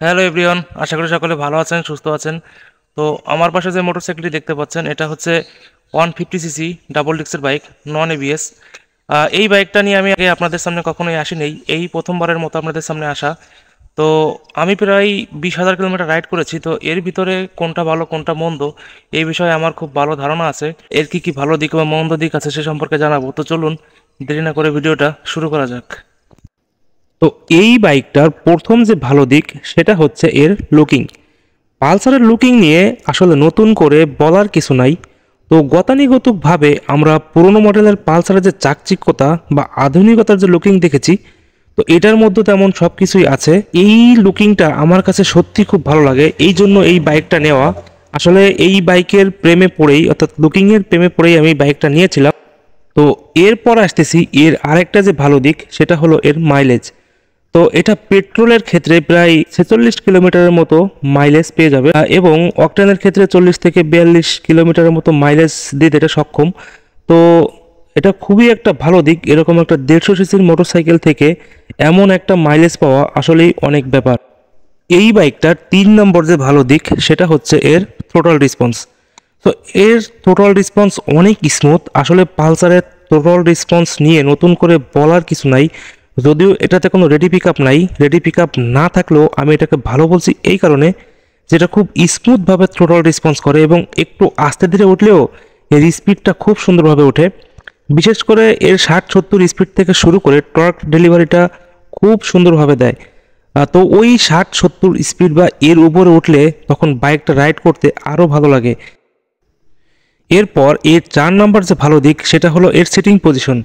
Hello everyone, আশা করি সকলে ভালো আছেন, সুস্থ আছেন। তো আমার পাশে যে মোটরসাইকেলটি দেখতে পাচ্ছেন, এটা হচ্ছে 150 সিসি ডাবল ডিস্কের বাইক, নন এবিএস। এই বাইকটা নিয়ে আমি আগে আপনাদের সামনে কখনোই আসিনি, এই প্রথমবারের মতো আপনাদের সামনে আসা। তো আমি প্রায় 20,000 কিলোমিটার রাইড করেছি। তো এর ভিতরে কোনটা ভালো কোনটা মন্দ এই বিষয়ে আমার খুব ভালো ধারণা আছে। এর কি কি ভালো দিক বা মন্দ দিক আছে সে সম্পর্কে জানাবো। তো চলুন দেরি না করে ভিডিওটা শুরু করা যাক। তো এই বাইকটার প্রথম যে ভালো দিক সেটা হচ্ছে এর লুকিং। পালসারের লুকিং নিয়ে আসলে নতুন করে বলার কিছু নাই। তো গতানুগতিকভাবে আমরা পুরনো মডেলের পালসারের যে চাকচিক্যতা বা আধুনিকতার যে লুকিং দেখেছি, তো এটার মধ্যে তেমন সব কিছুই আছে। এই লুকিংটা আমার কাছে সত্যি খুব ভালো লাগে, এই জন্য এই বাইকটা নেওয়া। আসলে এই বাইকের প্রেমে পড়েই, অর্থাৎ লুকিংয়ের প্রেমে পড়েই আমি বাইকটা নিয়েছিলাম। তো এরপর আসতেছি এর আরেকটা যে ভালো দিক, সেটা হলো এর মাইলেজ। তো এটা পেট্রোলের ক্ষেত্রে প্রায় 46 কিলোমিটারের মতো মাইলেজ পেয়ে যাবে, এবং অকটেনের ক্ষেত্রে 40 থেকে 42 কিলোমিটারের মতো মাইলেজ দিতে এটা সক্ষম। তো এটা খুবই একটা ভালো দিক, এরকম একটা 150 সিসির মোটরসাইকেল থেকে এমন একটা মাইলেজ পাওয়া আসলেই অনেক ব্যাপার। এই বাইকটার 3 নম্বর যে ভালো দিক সেটা হচ্ছে এর থ্রোটল রেসপন্স। তো এর থ্রোটল রেসপন্স অনেক স্মুথ। আসলে পালসারের থ্রোটল রেসপন্স নিয়ে নতুন করে বলার কিছু নাই, যদিও এটাতে কোনো রেডি পিক আপ নাই। রেডি পিক আপ না থাকলেও আমি এটাকে ভালো বলছি এই কারণে, যেটা খুব স্মুথভাবে থ্রোটল রেসপন্স করে এবং একটু আস্তে ধীরে উঠলেও এর স্পিডটা খুব সুন্দরভাবে ওঠে। বিশেষ করে এর 60-70 স্পিড থেকে শুরু করে টর্ক ডেলিভারিটা খুব সুন্দরভাবে দেয়। তো ওই 60-70 স্পিড বা এর উপরে উঠলে তখন বাইকটা রাইড করতে আরও ভালো লাগে। এরপর এর 4 নম্বর যে ভালো দিক সেটা হলো এর সিটিং পজিশন।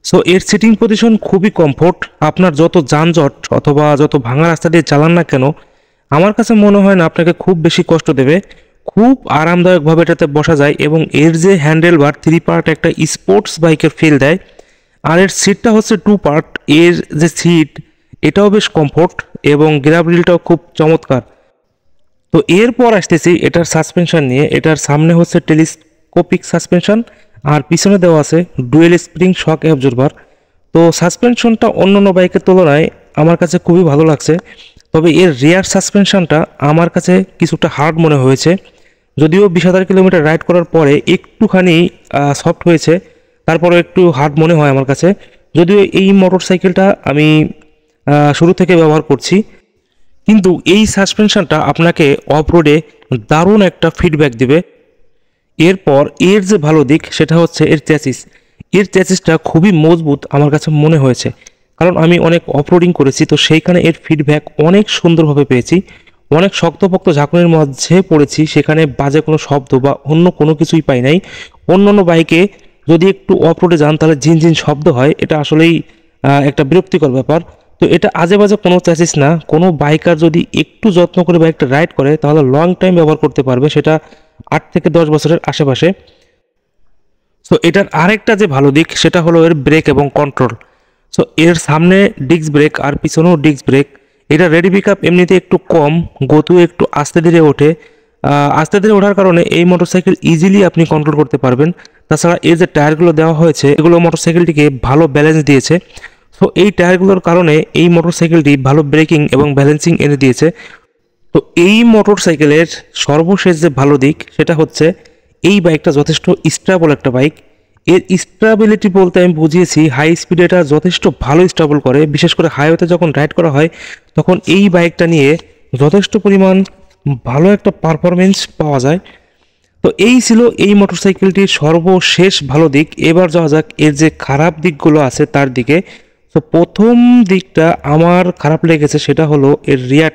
সো এর সিটিং পজিশন খুবই কমফোর্ট। আপনার যত যানজট অথবা যত ভাঙা রাস্তা দিয়ে চালান না কেন, আমার কাছে মনে হয় না আপনাকে খুব বেশি কষ্ট দেবে। খুব আরামদায়কভাবে এটাতে বসা যায় এবং এর যে হ্যান্ডেল বার 3 পার্ট একটা স্পোর্টস বাইকের ফিল দেয়। আর এর সিটটা হচ্ছে 2 পার্ট। এর যে সিট এটাও বেশ কমফোর্ট এবং গ্রাব রিলটাও খুব চমৎকার। তো এরপর আসতেছি এটার সাসপেনশন নিয়ে। এটার সামনে হচ্ছে টেলিস্কোপিক সাসপেনশন, আর পিছনে দেওয়া আছে ডুয়েল স্প্রিং শক অ্যাবজর্বার। তো সাসপেনশনটা অন্যান্য বাইকের তুলনায় আমার কাছে খুবই ভালো লাগছে। তবে এর রিয়ার সাসপেনশনটা আমার কাছে কিছুটা হার্ড মনে হয়েছে, যদিও 20,000 কিলোমিটার রাইড করার পরে একটুখানি সফট হয়েছে, তারপরে একটু হার্ড মনে হয় আমার কাছে। যদিও এই মোটরসাইকেলটা আমি শুরু থেকে ব্যবহার করছি, কিন্তু এই সাসপেনশনটা আপনাকে অফ রোডে দারুণ একটা ফিডব্যাক দিবে। এরপর এর যে ভালো দিক সেটা হচ্ছে এর চ্যাসিস। এর চ্যাসিসটা খুবই মজবুত আমার কাছে মনে হয়েছে, কারণ আমি অনেক অফরোডিং করেছি, তো সেইখানে এর ফিডব্যাক অনেক সুন্দরভাবে পেয়েছি। অনেক শক্তপোক্ত ঝাঁকুনির মাঝে পড়েছি, সেখানে বাজে কোনো শব্দ বা অন্য কোনো কিছুই পাই নাই। অন্যান্য বাইকে যদি একটু অফরোডে যান তাহলে ঝিনঝিন শব্দ হয়, এটা আসলেই একটা বিরক্তিকর ব্যাপার। তো এটা আজে বাজে কোনো চ্যাসিস না। কোনো বাইকার যদি একটু যত্ন করে বাইকটা রাইড করে তাহলে লং টাইম ব্যবহার করতে পারবে, সেটা 8 থেকে 10 বছরের আশেপাশে। সো এটার আরেকটা যে ভালো দিক সেটা হলো এর ব্রেক এবং কন্ট্রোল। সো এর সামনে ডিস্ক ব্রেক আর পিছনেও ডিস্ক ব্রেক। এটা রেডি পিক আপ এমনিতে একটু কম, গতিও একটু আস্তে ধীরে ওঠে। আস্তে ধীরে ওঠার কারণে এই মোটরসাইকেল ইজিলি আপনি কন্ট্রোল করতে পারবেন। তাছাড়া এই যে টায়ারগুলো দেওয়া হয়েছে এগুলো মোটরসাইকেলটিকে ভালো ব্যালেন্স দিয়েছে। সো এই টায়ারগুলোর কারণে এই মোটরসাইকেলটি ভালো ব্রেকিং এবং ব্যালেন্সিং এনে দিয়েছে। তো এই মোটরসাইকেলের সর্বশেষ যে ভালো দিক সেটা হচ্ছে এই বাইকটা যথেষ্ট স্টেবল একটা বাইক। এর স্টেবিলিটি বলতে আমি বুঝিয়েছি হাই স্পিডে এটা যথেষ্ট ভালো স্টেবল করে। বিশেষ করে হাইওয়েতে যখন রাইড করা হয় তখন এই বাইকটা নিয়ে যথেষ্ট পরিমাণ ভালো একটা পারফরমেন্স পাওয়া যায়। তো এই ছিল এই মোটরসাইকেলটির সর্বশেষ ভালো দিক। এবার যাওয়া যাক এর যে খারাপ দিকগুলো আছে তার দিকে। তো প্রথম দিকটা আমার খারাপ লেগেছে সেটা হলো এর রিয়ার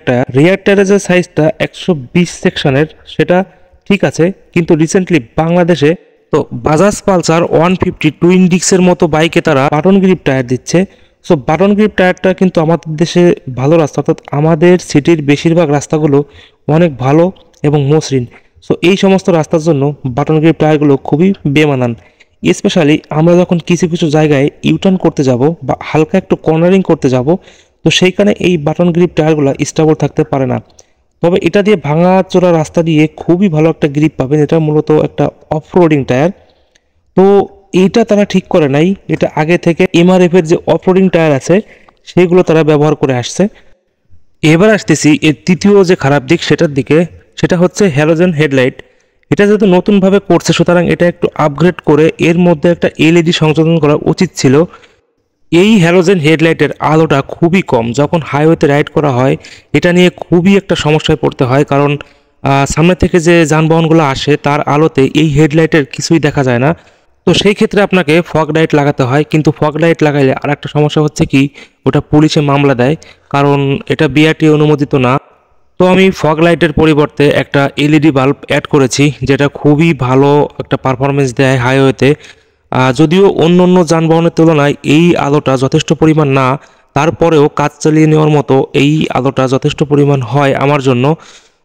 টায়ারের যে সাইজটা 120 সেকশনের, সেটা ঠিক আছে, কিন্তু রিসেন্টলি বাংলাদেশে তো বাজাজ পালসার 150 টুইন ডিক্সের মতো বাইকে তারা বাটন গ্রিপ টায়ার দিচ্ছে। সো বাটন গ্রিপ টায়ারটা কিন্তু আমাদের দেশে ভালো রাস্তা, অর্থাৎ আমাদের সিটির বেশিরভাগ রাস্তাগুলো অনেক ভালো এবং মসৃণ। সো এই সমস্ত রাস্তার জন্য বাটন গ্রিপ টায়ারগুলো খুবই বেমানান। স্পেশালি আমরা যখন কিছু কিছু জায়গায় ইউটার্ন করতে যাব বা হালকা একটু কর্নারিং করতে যাব, তো সেইখানে এই বাটন গ্রিপ টায়ারগুলো স্টেবল থাকতে পারে না। তবে এটা দিয়ে ভাঙাচোরা রাস্তা দিয়ে খুবই ভালো একটা গ্রিপ পাবেন। এটা মূলত একটা অফরোডিং টায়ার। তো এইটা তারা ঠিক করে নাই, এটা আগে থেকে এমআরএফ এর যে অফরোডিং টায়ার আছে সেগুলো তারা ব্যবহার করে আসছে। এবার আসতেছি এর তৃতীয় যে খারাপ দিক সেটার দিকে, সেটা হচ্ছে হ্যালোজেন হেডলাইট। এটা যেহেতু নতুনভাবে করছে, সুতরাং এটা একটু আপগ্রেড করে এর মধ্যে একটা এলইডি সংযোজন করা উচিত ছিল। এই হ্যালোজেন হেডলাইটের আলোটা খুবই কম, যখন হাইওয়েতে রাইড করা হয় এটা নিয়ে খুবই একটা সমস্যায় পড়তে হয়, কারণ সামনে থেকে যে যানবাহনগুলো আসে তার আলোতে এই হেডলাইটের কিছুই দেখা যায় না। তো সেই ক্ষেত্রে আপনাকে ফগ লাইট লাগাতে হয়, কিন্তু ফগ লাইট লাগাইলে আর একটা সমস্যা হচ্ছে কি, ওটা পুলিশে মামলা দেয়, কারণ এটা বিআরটি অনুমোদিত না। তো আমি ফগ লাইটের পরিবর্তে একটা এলইডি বাল্ব অ্যাড করেছি, যেটা খুবই ভালো একটা পারফরমেন্স দেয় হাইওয়েতে। যদিও অন্য অন্য যানবাহনের তুলনায় এই আলোটা যথেষ্ট পরিমাণ না, তারপরেও কাজ চালিয়ে নেওয়ার মতো এই আলোটা যথেষ্ট পরিমাণ হয় আমার জন্য।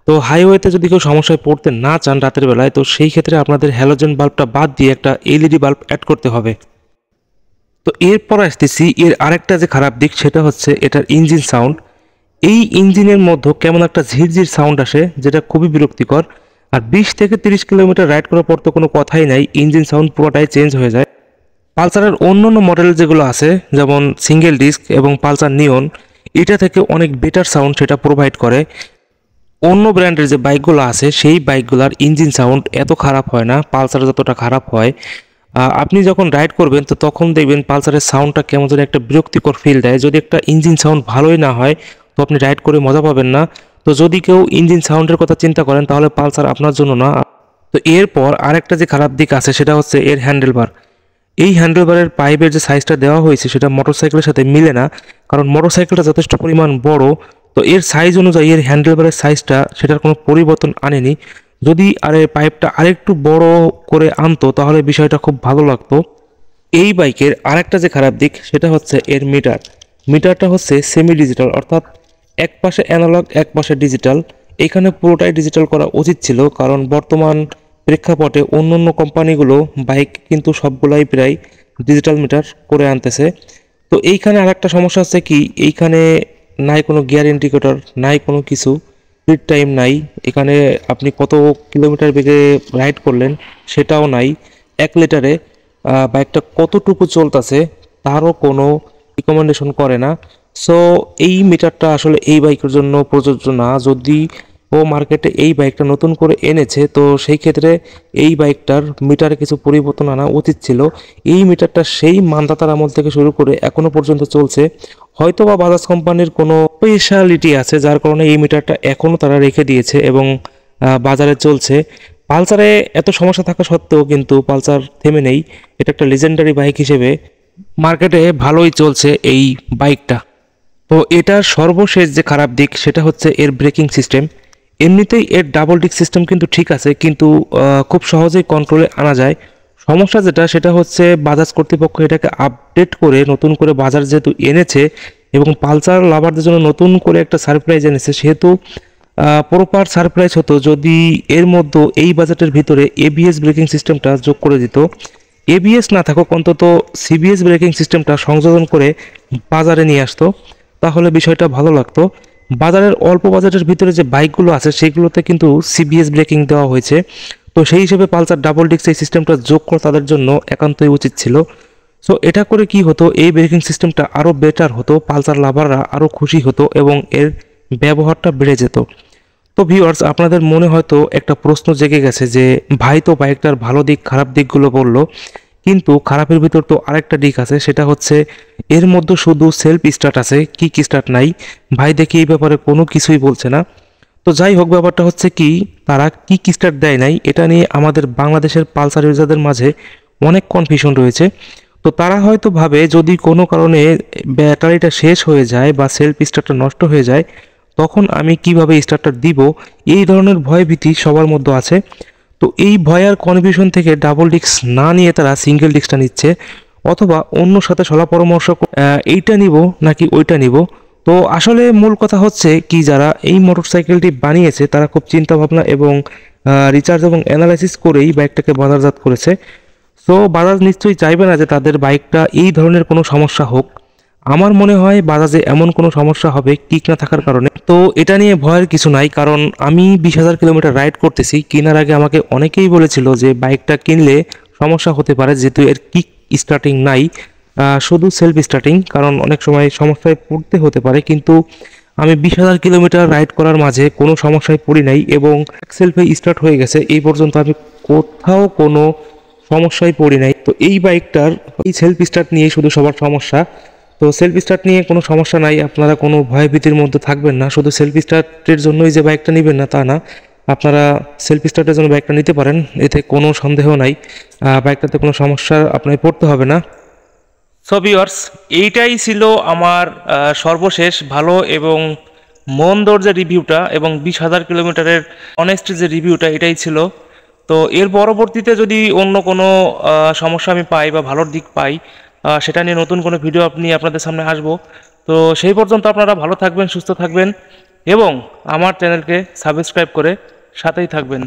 তো হাইওয়েতে যদি কেউ সমস্যায় পড়তে না চান রাতের বেলায়, তো সেই ক্ষেত্রে আপনাদের হ্যালোজেন বাল্বটা বাদ দিয়ে একটা এলইডি বাল্ব অ্যাড করতে হবে। তো এরপর আসতেছি এর আরেকটা যে খারাপ দিক, সেটা হচ্ছে এটার ইঞ্জিন সাউন্ড। এই ইঞ্জিনের মধ্যে কেমন একটা ঝিরঝির সাউন্ড আসে, যেটা খুবই বিরক্তিকর। আর 20 থেকে 30 কিলোমিটার রাইড করার পর তো কোনো কথাই নাই, ইঞ্জিন সাউন্ড পুরোটাই চেঞ্জ হয়ে যায়। পালসারের অন্য অন্য মডেল যেগুলো আছে, যেমন সিঙ্গেল ডিস্ক এবং পালসার নিয়ন, এটা থেকে অনেক বেটার সাউন্ড সেটা প্রোভাইড করে। অন্য ব্র্যান্ডের যে বাইকগুলো আছে সেই বাইকগুলোর ইঞ্জিন সাউন্ড এত খারাপ হয় না, পালসার যতটা খারাপ হয়। আপনি যখন রাইড করবেন তো তখন দেখবেন পালসারের সাউন্ডটা কেমন যেন একটা বিরক্তিকর ফিল দেয়। যদি একটা ইঞ্জিন সাউন্ড ভালোই না হয় তো আপনি রাইড করে মজা পাবেন না। তো যদি কেউ ইঞ্জিন সাউন্ডের কথা চিন্তা করেন তাহলে পালসার আপনার জন্য না। তো এরপর আরেকটা যে খারাপ দিক আছে সেটা হচ্ছে এর হ্যান্ডেলবার। এই হ্যান্ডেলবারের পাইপের যে সাইজটা দেওয়া হয়েছে সেটা মোটরসাইকেলের সাথে মিলে না, কারণ মোটরসাইকেলটা যথেষ্ট পরিমাণ বড়। তো এর সাইজ অনুযায়ী এর হ্যান্ডেলবারের সাইজটা সেটার কোনো পরিবর্তন আনেনি। যদি পাইপটা আরেকটু বড় করে আনতো তাহলে বিষয়টা খুব ভালো লাগতো। এই বাইকের আরেকটা যে খারাপ দিক সেটা হচ্ছে এর মিটারটা হচ্ছে সেমি ডিজিটাল, অর্থাৎ এক পাশে অ্যানালগ এক পাশে ডিজিটাল। এখানে পুরোটাই ডিজিটাল করা উচিত ছিল, কারণ বর্তমান প্রেক্ষাপটে অন্য অন্য কোম্পানিগুলো বাইক কিন্তু সবগুলাই প্রায় ডিজিটাল মিটার করে আনতেছে। তো এইখানে আরেকটা সমস্যা হচ্ছে কি, এইখানে নাই কোনো গিয়ার ইন্ডিকেটর, নাই কোনো কিছু, স্পিড টাইম নাই। এখানে আপনি কত কিলোমিটার বেগে রাইড করলেন সেটাও নাই। 1 লিটারে বাইকটা কতটুকু চলতেছে তারও কোনো রিকমেন্ডেশন করে না। সো এই মিটারটা আসলে এই বাইকের জন্য প্রযোজ্য না। যদি ও মার্কেটে এই বাইকটা নতুন করে এনেছে তো সেই ক্ষেত্রে এই বাইকটার মিটারে কিছু পরিবর্তন আনা উচিত ছিল। এই মিটারটা সেই মান্দাতার আমল থেকে শুরু করে এখনো পর্যন্ত চলছে। হয়তো বা বাজাজ কোম্পানির কোনো স্পেশালিটি আছে যার কারণে এই মিটারটা এখনও তারা রেখে দিয়েছে এবং বাজারে চলছে। পালসারে এত সমস্যা থাকা সত্ত্বেও কিন্তু পালসার থেমে নেই। এটা একটা লিজেন্ডারি বাইক হিসেবে মার্কেটে ভালোই চলছে এই বাইকটা। তো এটার সর্বশেষ যে খারাপ দিক সেটা হচ্ছে এর ব্রেকিং সিস্টেম। এমনিতেই এর ডাবল ডিস্ক সিস্টেম কিন্তু ঠিক আছে, কিন্তু খুব সহজেই কন্ট্রোলে আনা যায়। সমস্যা যেটা সেটা হচ্ছে বাজাজ কর্তৃপক্ষ এটাকে আপডেট করে নতুন করে বাজার যেহেতু এনেছে এবং পালসার লাভারদের জন্য নতুন করে একটা সারপ্রাইজ এনেছে, সেহেতু প্রপার সারপ্রাইজ হতো যদি এর মধ্যে এই বাজেটের ভিতরে এবিএস ব্রেকিং সিস্টেমটা যোগ করে দিত। এবিএস না থাকুক, অন্তত সিবিএস ব্রেকিং সিস্টেমটা সংযোজন করে বাজারে নিয়ে আসতো, তাহলে বিষয়টা ভালো লাগতো। বাজারের অল্প বাজেটের ভিতরে যে বাইকগুলো আছে সেগুলোতে কিন্তু সিবিএস ব্রেকিং দেওয়া হয়েছে। তো সেই হিসেবে পালসার ডাবল ডিস্ক এই সিস্টেমটা যোগ করা তাদের জন্য একান্তই উচিত ছিল। সো এটা করে কি হতো, এই ব্রেকিং সিস্টেমটা আরও বেটার হতো, পালসার লাভাররা আরও খুশি হতো এবং এর ব্যবহারটা বেড়ে যেত। তো ভিউয়ার্স, আপনাদের মনে হয়তো একটা প্রশ্ন জেগে গেছে যে ভাই তো বাইকটার ভালো দিক খারাপ দিকগুলো বললো, কিন্তু খারাপের ভিতর তো আরেকটা দিক আছে, সেটা হচ্ছে এর মধ্যে শুধু সেলফ স্টার্ট আছে, কিক স্টার্ট নাই। ভাই দেখি এই ব্যাপারে কোনো কিছুই বলছে না। তো যাই হোক, ব্যাপারটা হচ্ছে কি, তারা কিক স্টার্ট দেয় নাই এটা নিয়ে আমাদের বাংলাদেশের পালসার ইউজারদের মাঝে অনেক কনফিউশন রয়েছে। তো তারা হয়তো ভাবে যদি কোনো কারণে ব্যাটারিটা শেষ হয়ে যায় বা সেলফ স্টার্টটা নষ্ট হয়ে যায় তখন আমি কিভাবে স্টার্টটা দিব, এই ধরনের ভয় ভীতি সবার মধ্যে আছে। তো এই ভয় আর কনফিউশন থেকে ডাবল ডিস্ক না নিয়ে তারা সিঙ্গেল ডিস্কটা নিচ্ছে, অথবা অন্য সাথে সলা পরামর্শ এইটা নিব নাকি ওইটা নিব। তো আসলে মূল কথা হচ্ছে কি, যারা এই মোটরসাইকেলটি বানিয়েছে তারা খুব চিন্তা ভাবনা এবং রিচার্জ এবং অ্যানালাইসিস করেই বাইকটাকে বাজারজাত করেছে। সো বাজাজ নিশ্চয়ই চাইবে না যে তাদের বাইকটা এই ধরনের কোনো সমস্যা হোক। আমার মনে হয় বাজাজে এমন কোনো সমস্যা হবে কিক না থাকার কারণে। তো এটা নিয়ে ভয়ের কিছু নাই, কারণ আমি 20,000 কিলোমিটার রাইড করতেছি। কেনার আগে আমাকে অনেকেই বলেছিল যে বাইকটা কিনলে সমস্যা হতে পারে, যেহেতু এর কিক স্টার্টিং নাই, শুধু সেলফ স্টার্টিং, কারণ অনেক সময় সমস্যায় পড়তে হতে পারে। কিন্তু আমি 20,000 কিলোমিটার রাইড করার মাঝে কোনো সমস্যায় পড়ি নাই এবং সেলফে স্টার্ট হয়ে গেছে। এই পর্যন্ত আমি কোথাও কোনো সমস্যায় পড়ি নাই। তো এই বাইকটার এই সেলফ স্টার্ট নিয়ে শুধু সবার সমস্যা। তো সেলফ স্টার্ট নিয়ে কোনো সমস্যা নাই, আপনারা কোনো ভয়ভীতির মধ্যে থাকবেন না। শুধু সেলফ স্টার্টের জন্যই যে বাইকটা নেবেন না তা না, আপনারা সেলফ স্টার্টের জন্য বাইকটা নিতে পারেন, এতে কোনো সন্দেহ নাই। বাইকটাতে কোনো সমস্যা আপনার পড়তে হবে না। সো ভিউয়ার্স, এইটাই ছিল আমার সর্বশেষ ভালো এবং মন্দর যে রিভিউটা এবং 20,000 কিলোমিটারের অনেস্ট যে রিভিউটা, এটাই ছিল। তো এর পরবর্তীতে যদি অন্য কোনো সমস্যা আমি পাই বা ভালোর দিক পাই, সেটা নিয়ে নতুন কোনো ভিডিও আপনাদের সামনে আসবো। তো সেই পর্যন্ত আপনারা ভালো থাকবেন, সুস্থ থাকবেন এবং আমার চ্যানেলকে সাবস্ক্রাইব করে সাথেই থাকবেন।